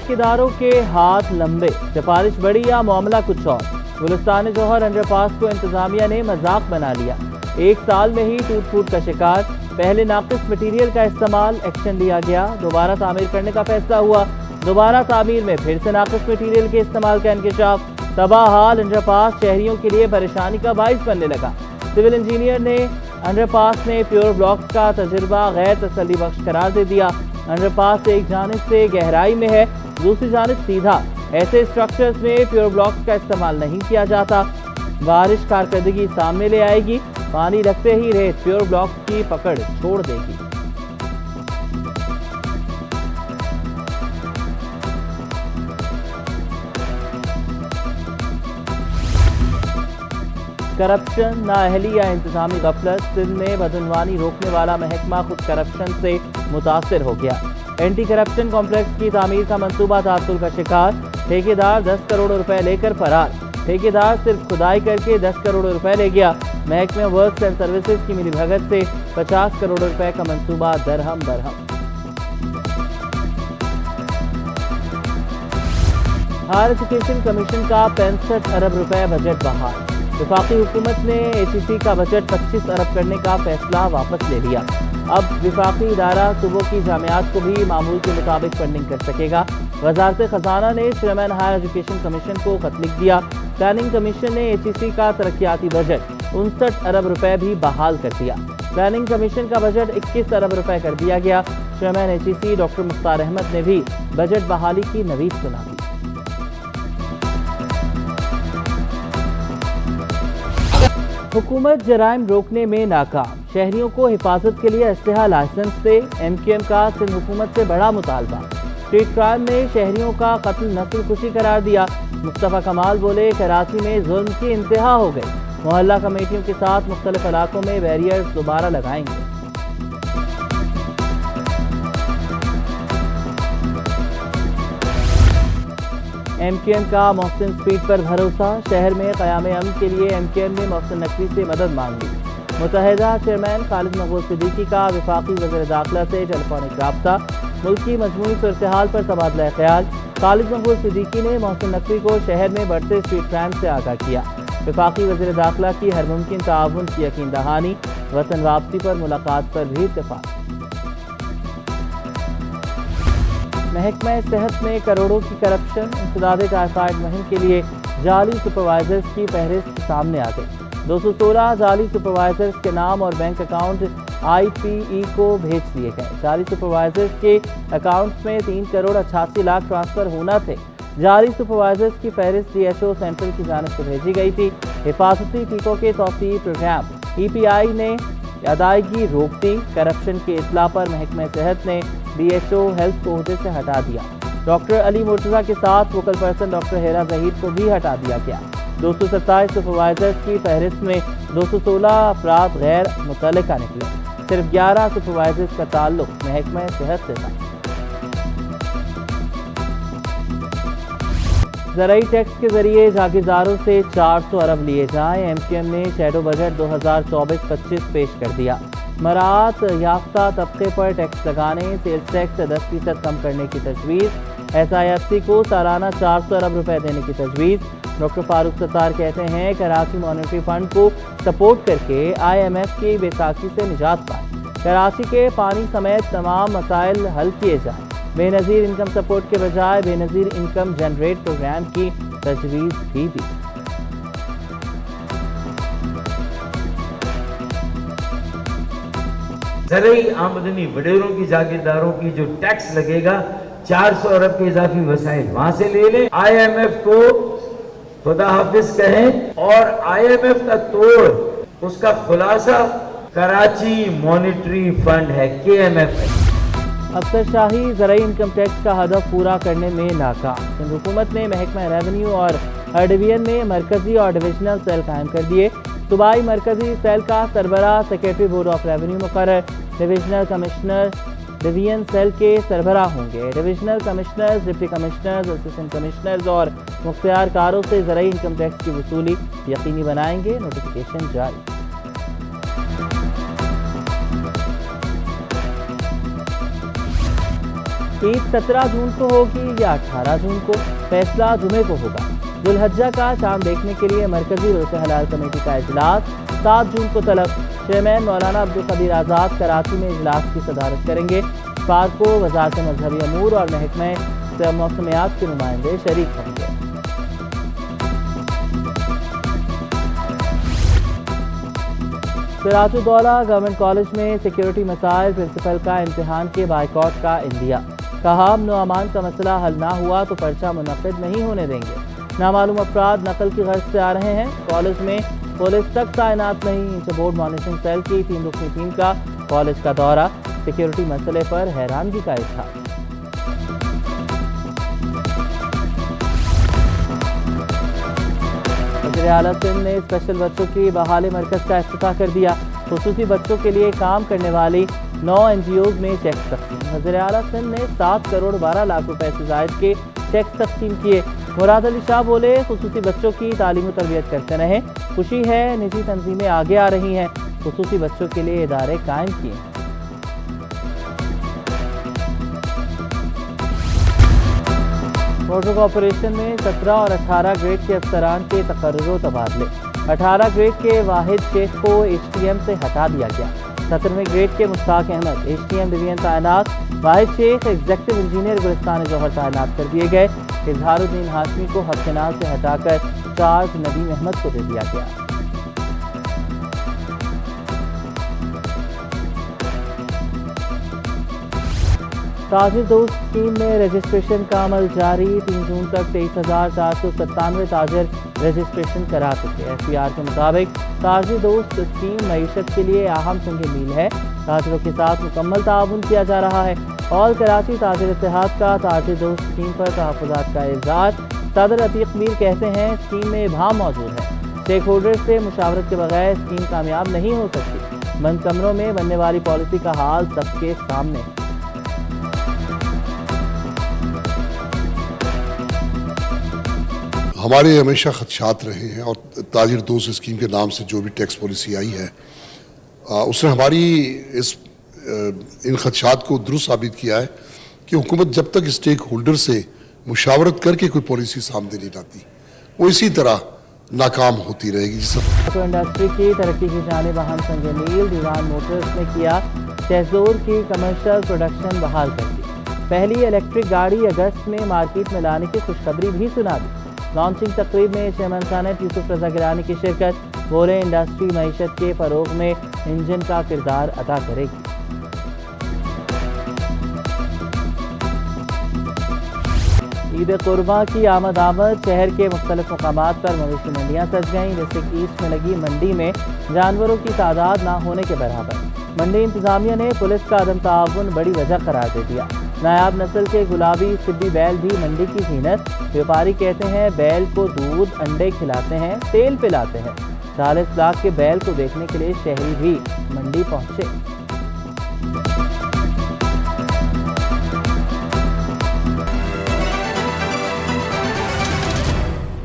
ठेकेदारों के हाथ लंबे, सिफारिश बड़ी या मामला कुछ और। गुलिस्तान जौहर अंडरपास को इंतजामिया ने मजाक बना लिया। 1 साल में ही टूट फूट का शिकार। पहले नाकिस मटीरियल का इस्तेमाल, एक्शन लिया गया। दोबारा तामीर करने का फैसला हुआ। दोबारा तामीर में फिर से नाकिस मटीरियल के इस्तेमाल का इंकशाफ। तबाह हाल अंडरपास शहरियों के लिए परेशानी का बाइस बनने लगा। सिविल इंजीनियर ने अंडरपास में प्योर ब्लॉक्स का तजुर्बा गैर तसल्ली बख्श करार दे दिया। अंडरपास एक जानिब से गहराई में है, दूसरी जानिब सीधा। ऐसे स्ट्रक्चर्स में प्योर ब्लॉक्स का इस्तेमाल नहीं किया जाता। बारिश कारकर्दगी सामने ले आएगी। पानी रखते ही रेत प्योर ब्लॉक्स की पकड़ छोड़ देगी। करप्शन, नाअहली या इंतजामी गफलत। सिंध में बदعنوانی रोकने वाला महकमा खुद करप्शन से मुतासिर हो गया। एंटी करप्शन कॉम्प्लेक्स की तामीर का मंसूबा तासुल का शिकार। ठेकेदार 10 करोड़ रुपए लेकर फरार। ठेकेदार सिर्फ खुदाई करके 10 करोड़ रुपए ले गया। महकमे वर्क्स एंड सर्विसेज की मिलीभगत से 50 करोड़ रुपए का मंसूबा दरहम बरहम। हायर एजुकेशन कमीशन का 65 अरब रुपए बजट बहाल। वफाकी हुकूमत ने HEC का बजट 25 अरब करने का फैसला वापस ले लिया। अब वफाकी इदारा सूबों की जामियात को भी मामूल के मुताबिक फंडिंग कर सकेगा। वजारत खजाना ने चेयरमैन हायर एजुकेशन कमीशन को खत लिख दिया। प्लानिंग कमीशन ने HEC का तरक्याती बजट 59 अरब रुपए भी बहाल कर दिया। प्लानिंग कमीशन का बजट 21 अरब रुपए कर दिया गया। Chairman HEC doctor Mukhtar Ahmed ने भी बजट बहाली की नवीद सुना दी। हुकूमत जराइम रोकने में नाकाम। शहरियों को हिफाजत के लिए असलहा लाइसेंस दे। MQM का सिंध हुकूमत से बड़ा मुतालबा। स्ट्रीट क्राइम ने शहरियों का कत्ल नस्ल कुशी करार दिया। मुस्तफा कमाल बोले, कराची में जुल्म की इंतहा हो गई। मोहल्ला कमेटियों के साथ मुख्तलिफ इलाकों में बैरियर्स दोबारा लगाएंगे। MQM का मोहसिन स्पीड पर भरोसा। शहर में क़याम अमन के लिए MQM ने मोहसिन नकवी से मदद मांग ली। मुतहदा चेयरमैन खालिद मकबूल सिद्दीकी का वफाकी वज़ीर दाखिला से टेलीफोनिक राब्ता। मुल्की मजमूई सूरत-ए-हाल पर तबादला ख्याल। खालिद मकबूल सिद्दीकी ने मोहसिन नकवी को शहर में बढ़ते स्ट्रीट क्राइम से आगाह किया। वफाकी वज़ीर दाखिला की हर मुमकिन ताउन की यकीन दहानी। वतन वापसी पर मुलाकात पर भी इत्तेफाक। महकमा सेहत में करोड़ों की करप्शन। इंसदाद टाइफाइड मुहिम के लिए जाली सुपरवाइजर्स की फहरिस्त सामने आ गई। 216 जाली सुपरवाइजर्स के नाम और बैंक अकाउंट IPE को भेज दिए गए। जाली सुपरवाइजर्स के अकाउंट्स में 3 करोड़ 88 लाख ट्रांसफर होना थे। जाली सुपरवाइजर्स की फहरिस्त DHO सेंट्रल की जानिब से भेजी गई थी। हिफाजती टीकों के तौसीई प्रोग्राम EPI ने अदायगी रोक दी। करप्शन के इत्ला पर महकमा सेहत ने DHO हेल्थ को ओहदे से हटा दिया। डॉक्टर अली मुर्तज़ा के साथ vocal person doctor Hera Zaheer को भी हटा दिया गया। 227 सुपरवाइजर्स की फहरिस्त में 216 अफराद गैर मुतल्लिका निकले। सिर्फ 11 सुपरवाइजर्स का ताल्लुक महकमा सेहत से था। ज़राई टैक्स के जरिए जागीरदारों से 400 अरब लिए जाएं। MQM ने शैडो बजट 2024-25 पेश कर दिया। मरात याफ्ता तबके पर टैक्स लगाने, सेल्स टैक्स से 10% कम करने की तजवीज़। SIFC को सालाना 400 अरब रुपए देने की तजवीज़। डॉक्टर फारूक सत्तार कहते हैं, कराची मॉनेटरी फंड को सपोर्ट करके IMF की बेसाखी से निजात पाए। कराची के पानी समेत तमाम मसाइल हल किए जाएं। बेनज़ीर इनकम सपोर्ट के बजाय बेनज़ीर इनकम जनरेट प्रोग्राम की तजवीज़ भी दी। ज़राई आमदनी वडेरों की जागीरदारों की जो टैक्स लगेगा 400 अरब के इजाफी वसाइल वहां से ले लें। IMF को खुदा हाफिज कहें और IMF का तोड़, उसका खुलासा कराची मॉनेटरी फंड है, KMF है। अफसर शाही ज़राई इनकम टैक्स का हदफ पूरा करने में नाकाम। सिंध हुकूमत ने महकमा रेवेन्यू और हर डिवीजन में मरकजी और डिविजनल सेल कायम कर दिए। सूबाई मरकजी सेल का सरबराह सेक्रेटरी बोर्ड ऑफ रेवेन्यू मुकर्रर। डिविजनल कमिश्नर डिवीजन सेल के सरबराह होंगे। Divisional commissioners, deputy commissioners, assistant commissioners और मुख्तियारकारों से ज़राई इनकम टैक्स की वसूली यकीनी बनाएंगे। नोटिफिकेशन जारी। عید 17 جون کو ہوگی یا 18 جون کو؟ فیصلہ جمعے کو ہوگا۔ ذوالحجہ کا چاند دیکھنے کے لیے مرکزی روزہ حلال کمیٹی کا اجلاس 7 جون کو طلب۔ چیئرمین مولانا عبدالقدیر آزاد کراچی میں اجلاس کی صدارت کریں گے۔ اتوار کو وزارت مذہبی امور اور محکمہ موسمیات کے نمائندے شریک ہوں گے۔ سراج الدولہ گورنمنٹ کالج میں سیکیورٹی مسائل، پرنسپل کا امتحان کے بائیکاٹ کا اندیہ۔ کہا امن و امان کا مسئلہ حل نہ ہوا تو پرچہ منعقد نہیں ہونے دیں گے۔ نامعلوم افراد نقل کی غرض سے آ رہے ہیں۔ کالج میں پولیس تک تعینات نہیں۔ انٹر بورڈ مانیٹرنگ سیل کی 3 رکنی ٹیم کا کالج کا دورہ۔ سیکیورٹی مسئلے پر حیرانگی کا اظہار۔ وزیر اعلیٰ سندھ نے اسپیشل بچوں کی بحالی مرکز کا افتتاح کر دیا۔ خصوصی بچوں کے لیے کام کرنے والی 9 NGOز میں چیک تقسیم۔ وزیر اعلیٰ سندھ نے 7 کروڑ 12 لاکھ روپے سے زائد کے چیک تقسیم کیے۔ مراد علی شاہ بولے خصوصی بچوں کی تعلیم و تربیت کرتے رہیں۔ خوشی ہے نجی تنظیمیں آگے آ رہی ہیں، خصوصی بچوں کے لیے ادارے قائم کیے ہیں۔ واٹر کارپوریشن میں 17 اور 18 گریڈ کے افسران کے تقرر و تبادلے۔ 18 گریڈ کے واحد شیخ کو HTM سے ہٹا دیا گیا۔ 17ویں گریڈ کے مشتاق احمد HTM ڈویژن تعینات۔ واحد شیخ ایگزیکٹو انجینئر گلستان جوہر تعینات کر دیے گئے۔ اظہار الدین ہاشمی کو حفظنال سے ہٹا کر چارج ندیم احمد کو دے دیا گیا۔ تاجر دوست اسکیم میں رجسٹریشن کا عمل جاری۔ 3 جون تک 23,497 تاجر رجسٹریشن کرا چکے۔ FPR کے مطابق تاجر دوست اسکیم معیشت کے لیے اہم سنگ میل ہے۔ تاجروں کے ساتھ مکمل تعاون کیا جا رہا ہے۔ آل کراچی تاجر اتحاد کا تاجر دوست اسکیم پر تحفظات کا اظہار۔ صدر عتیق میر کہتے ہیں اسکیم میں ابہام موجود ہے۔ اسٹیک ہولڈر سے مشاورت کے بغیر اسکیم کامیاب نہیں ہو سکتی۔ بند کمروں میں بننے والی پالیسی کا حال سب کے سامنے۔ ہمارے ہمیشہ خدشات رہے ہیں اور تاجر دوست اسکیم کے نام سے جو بھی ٹیکس پالیسی آئی ہے اس نے ہماری ان خدشات کو درست ثابت کیا ہے کہ حکومت جب تک اسٹیک ہولڈر سے مشاورت کر کے کوئی پالیسی سامنے نہیں لاتی وہ اسی طرح ناکام ہوتی رہے گی۔ آٹو انڈسٹری کی ترقی کی جانب اہم سنگ میل۔ دیوان موٹرز نے کیا چیزور کی کمرشل پروڈکشن بحال کر دی۔ پہلی الیکٹرک گاڑی اگست میں مارکیٹ میں لانے کی خوشخبری بھی سنا دی۔ لانچنگ تقریب میں چیئرمین سینٹ یوسف رضا گیلانی کی شرکت۔ بولے انڈسٹری معیشت کے فروغ میں انجن کا کردار ادا کرے گی۔ عید قرباں کی آمد شہر کے مختلف مقامات پر مویشی منڈیاں سج گئیں۔ ڈسٹرکٹ ایسٹ میں لگی منڈی میں جانوروں کی تعداد نہ ہونے کے برابر۔ منڈی انتظامیہ نے پولیس کا عدم تعاون بڑی وجہ قرار دے دیا۔ نایاب نسل کے گلابی سبی بیل بھی منڈی کی زینت۔ ویپاری کہتے ہیں بیل کو دودھ انڈے کھلاتے ہیں، تیل پلاتے ہیں۔ 40 لاکھ کے بیل کو دیکھنے کے لیے شہری بھی منڈی پہنچے۔